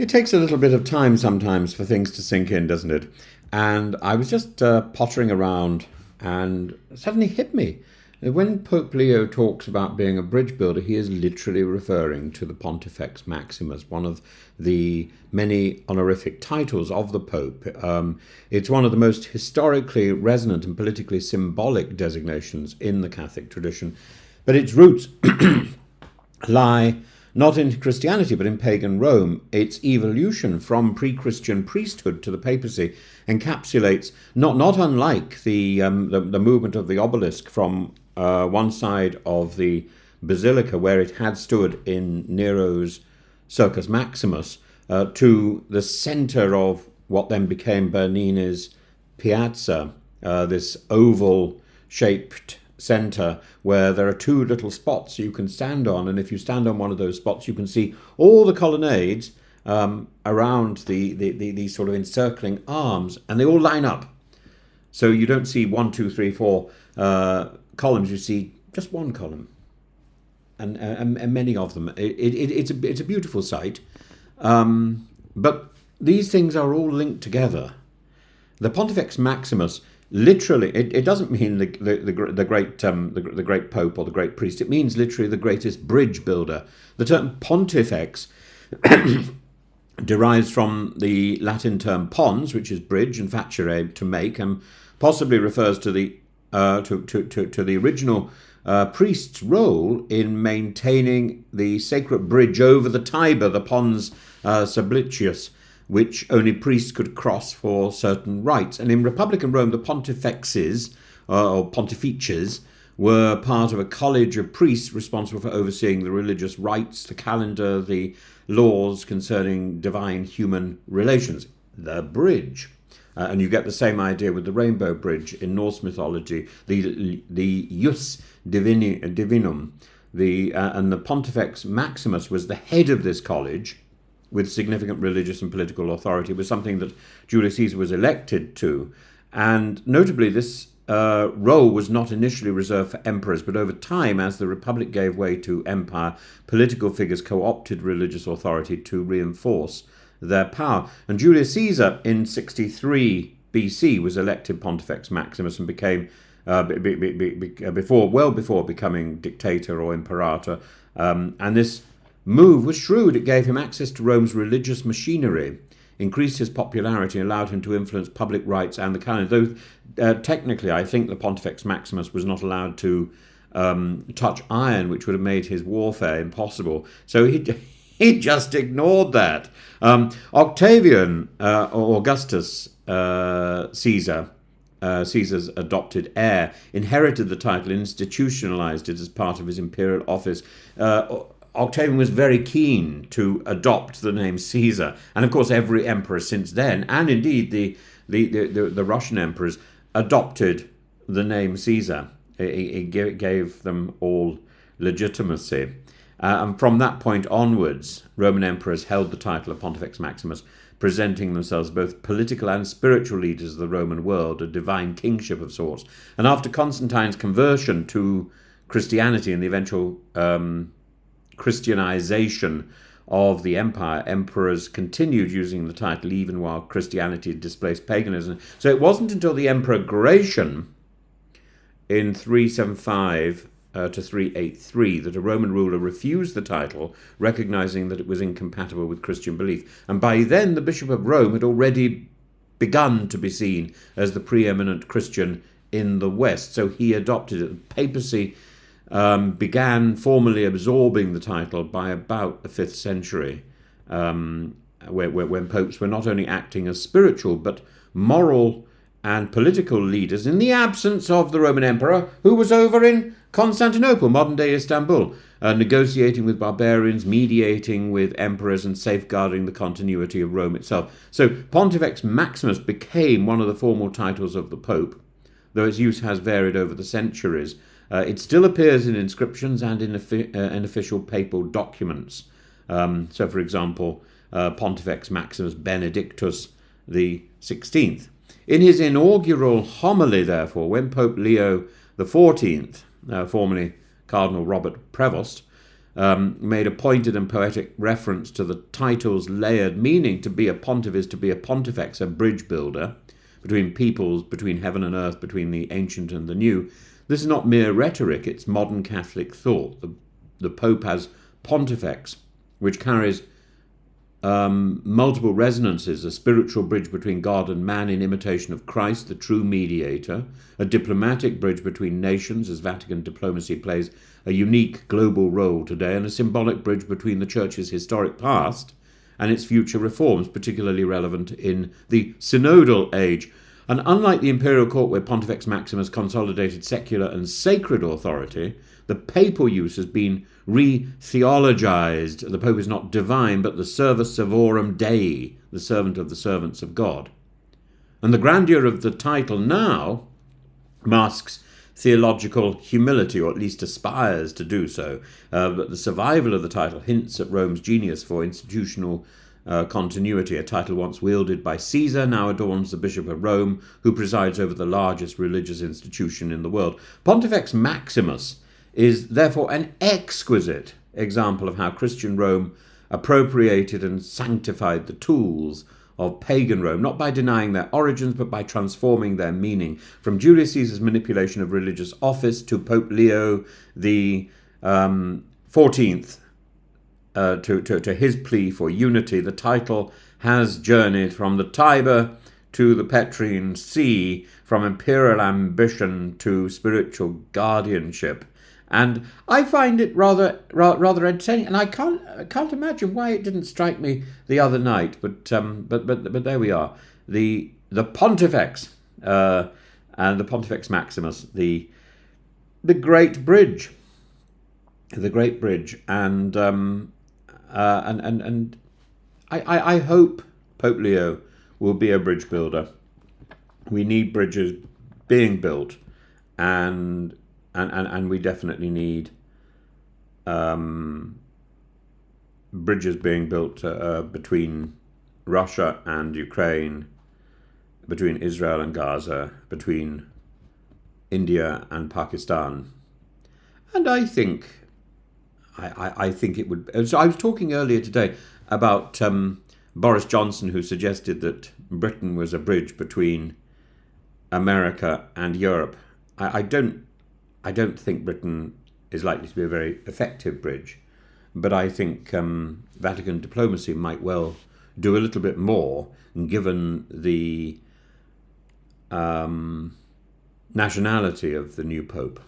It takes a little bit of time sometimes for things to sink in, doesn't it? And I was just pottering around and suddenly hit me. When Pope Leo talks about being a bridge builder, he is literally referring to the Pontifex Maximus, one of the many honorific titles of the Pope. It's one of the most historically resonant and politically symbolic designations in the Catholic tradition, but its roots lie not in Christianity but in pagan Rome. Its evolution from pre-Christian priesthood to the papacy encapsulates, not unlike the movement of the obelisk from one side of the basilica where it had stood in Nero's Circus Maximus, to the centre of what then became Bernini's piazza, this oval-shaped centre where there are two little spots you can stand on, and if you stand on one of those spots you can see all the colonnades around these sort of encircling arms, and they all line up. So you don't see 1, 2, 3, 4 columns, you see just one column, and many of them. It's a beautiful sight, but these things are all linked together. The Pontifex Maximus literally, it doesn't mean the great pope or the great priest. It means literally the greatest bridge builder. The term pontifex derives from the Latin term pons, which is bridge, and facere, to make, and possibly refers to the original priest's role in maintaining the sacred bridge over the Tiber, the pons sublicius, which only priests could cross for certain rites. And in Republican Rome, the pontifexes, or pontifices, were part of a college of priests responsible for overseeing the religious rites, the calendar, the laws concerning divine human relations, the bridge. And you get the same idea with the rainbow bridge in Norse mythology, the jus divinum. And the Pontifex Maximus was the head of this college, with significant religious and political authority. It was something that Julius Caesar was elected to. And notably, this role was not initially reserved for emperors, but over time, as the Republic gave way to empire, political figures co-opted religious authority to reinforce their power. And Julius Caesar, in 63 BC, was elected Pontifex Maximus and became, well before becoming dictator or imperator. And this move was shrewd. It gave him access to Rome's religious machinery, increased his popularity, and allowed him to influence public rights and the calendar. Though technically, I think the Pontifex Maximus was not allowed to touch iron, which would have made his warfare impossible. So he just ignored that. Octavian, Augustus Caesar, Caesar's adopted heir, inherited the title, institutionalized it as part of his imperial office. Octavian was very keen to adopt the name Caesar, and of course every emperor since then, and indeed the Russian emperors, adopted the name Caesar. It gave them all legitimacy. And from that point onwards, Roman emperors held the title of Pontifex Maximus, presenting themselves both political and spiritual leaders of the Roman world, a divine kingship of sorts. And after Constantine's conversion to Christianity and the eventual Christianization of the empire, emperors continued using the title even while Christianity displaced paganism. So it wasn't until the Emperor Gratian in 375 to 383 that a Roman ruler refused the title, recognizing that it was incompatible with Christian belief. And by then, the Bishop of Rome had already begun to be seen as the preeminent Christian in the West, so he adopted it. The papacy began formally absorbing the title by about the 5th century, when popes were not only acting as spiritual but moral and political leaders in the absence of the Roman emperor, who was over in Constantinople, modern-day Istanbul, negotiating with barbarians, mediating with emperors, and safeguarding the continuity of Rome itself. So Pontifex Maximus became one of the formal titles of the Pope, though its use has varied over the centuries. It still appears in inscriptions and in official papal documents. So, for example, Pontifex Maximus Benedictus the 16th. In his inaugural homily, therefore, when Pope Leo XIV, formerly Cardinal Robert Prevost, made a pointed and poetic reference to the title's layered meaning. To be a pontiff is to be a pontifex, a bridge builder between peoples, between heaven and earth, between the ancient and the new. This is not mere rhetoric, it's modern Catholic thought. The Pope has Pontifex, which carries multiple resonances: a spiritual bridge between God and man in imitation of Christ, the true mediator; a diplomatic bridge between nations, as Vatican diplomacy plays a unique global role today; and a symbolic bridge between the Church's historic past and its future reforms, particularly relevant in the synodal age. And unlike the Imperial Court, where Pontifex Maximus consolidated secular and sacred authority, the papal use has been re-theologized. The Pope is not divine, but the servus servorum Dei, the servant of the servants of God. And the grandeur of the title now masks theological humility, or at least aspires to do so. But the survival of the title hints at Rome's genius for institutional continuity. A title once wielded by Caesar now adorns the Bishop of Rome, who presides over the largest religious institution in the world. Pontifex Maximus is therefore an exquisite example of how Christian Rome appropriated and sanctified the tools of pagan Rome, not by denying their origins, but by transforming their meaning. From Julius Caesar's manipulation of religious office to Pope Leo the 14th, to his plea for unity, the title has journeyed from the Tiber to the Petrine Sea, from imperial ambition to spiritual guardianship. And I find it rather entertaining, and I can't imagine why it didn't strike me the other night. But there we are, the Pontifex and the Pontifex Maximus, the great bridge, and I hope Pope Leo will be a bridge builder. We need bridges being built, and we definitely need bridges being built between Russia and Ukraine, between Israel and Gaza, between India and Pakistan. And I think it would. So I was talking earlier today about Boris Johnson, who suggested that Britain was a bridge between America and Europe. I don't think Britain is likely to be a very effective bridge, but I think Vatican diplomacy might well do a little bit more, given the nationality of the new Pope.